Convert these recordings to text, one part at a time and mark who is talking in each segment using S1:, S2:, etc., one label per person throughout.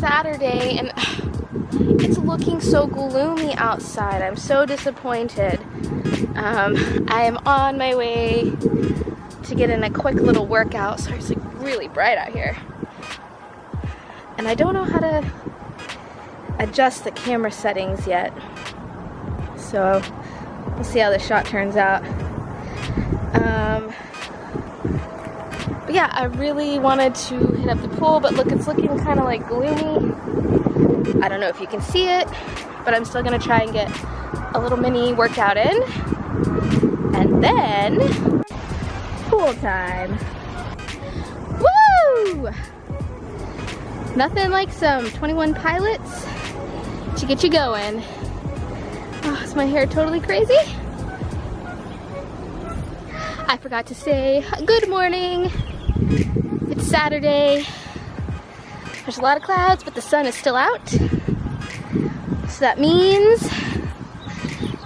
S1: Saturday and it's looking so gloomy outside. I'm so disappointed. I am on my way to get in a quick little workout. Sorry, it's like really bright out here. And I don't know how to adjust the camera settings yet. So we'll see how the shot turns out. But yeah, I really wanted to hit up the pool, but look, it's looking kind of like gloomy. I don't know if you can see it, but I'm still gonna try and get a little mini workout in. And then, pool time. Woo! Nothing like some 21 Pilots to get you going. Oh, is my hair totally crazy? I forgot to say good morning. It's Saturday. There's a lot of clouds, but the sun is still out. So that means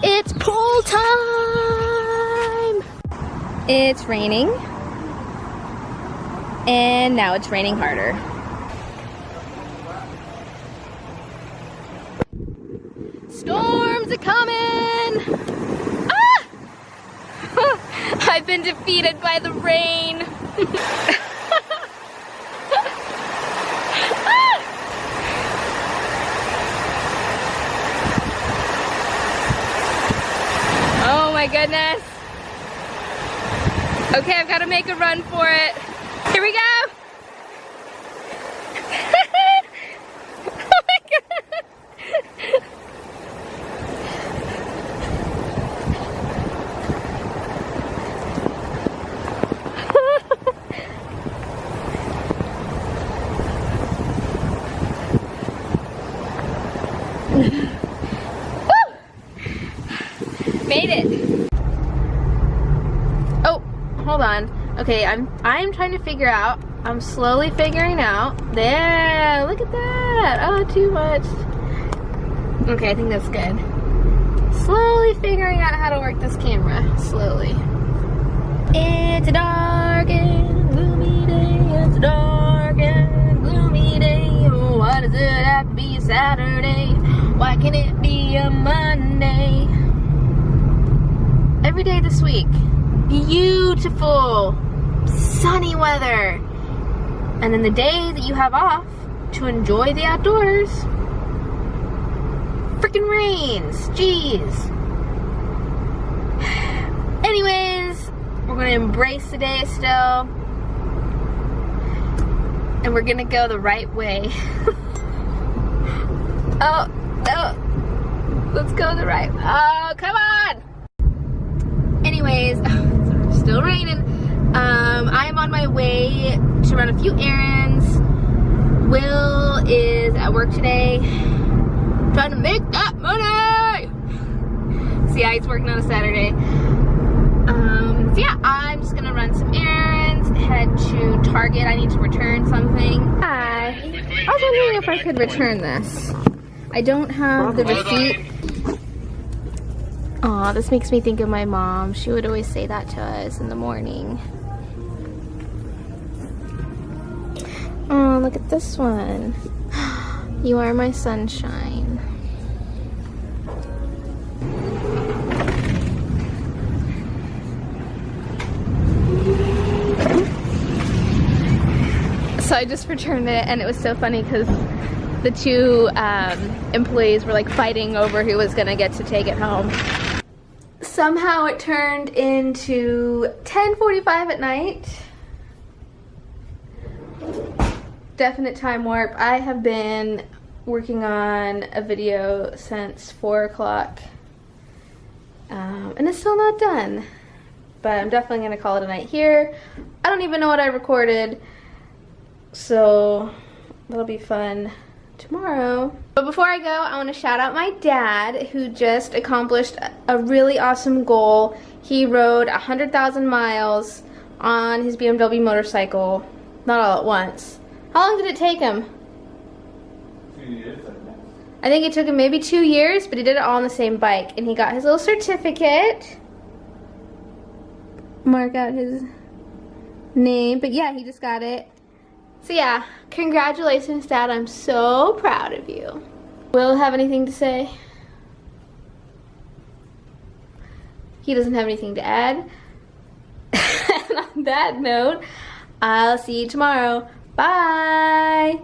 S1: it's pool time. It's raining. And now it's raining harder. Storms are coming! Ah! I've been defeated by the rain. Oh my goodness. Okay, I've got to make a run for it. Here we go. Oh my god. Made it. Oh, hold on. Okay, I'm trying to figure out. I'm slowly figuring out. There, look at that. Oh, too much. Okay, I think that's good. Slowly figuring out how to work this camera. Slowly. It's a dark and gloomy day. It's a dark and gloomy day. Why does it have to be a Saturday? Why can't it be a Monday? Every day this week, beautiful, sunny weather. And then the day that you have off to enjoy the outdoors, freaking rains, jeez. Anyways, we're gonna embrace the day still. And we're gonna go the right way. Oh, no. Let's go the right way. Oh, come on! Anyways, it's still raining. I'm on my way to run a few errands. Will is at work today, trying to make that money. See, yeah, he's working on a Saturday. So yeah, I'm just gonna run some errands, head to Target. I need to return something. Hi. I was wondering if I could return this. I don't have the receipt. Aw, this makes me think of my mom. She would always say that to us in the morning. Oh, look at this one. You are my sunshine. So I just returned it, and it was so funny because the two employees were like fighting over who was gonna get to take it home. Somehow it turned into 10:45 at night. Definite time warp. I have been working on a video since 4 o'clock and it's still not done, but I'm definitely gonna call it a night here. I don't even know what I recorded, so that'll be fun tomorrow. But before I go, I want to shout out my dad, who just accomplished a really awesome goal. He rode 100,000 miles on his BMW motorcycle, not all at once. How long did it take him?
S2: 2 years, I think.
S1: I think it took him maybe 2 years, but he did it all on the same bike, and he got his little certificate. Mark out his name, but yeah, he just got it. So yeah, congratulations, Dad. I'm so proud of you. Will have anything to say? He doesn't have anything to add. And on that note, I'll see you tomorrow. Bye.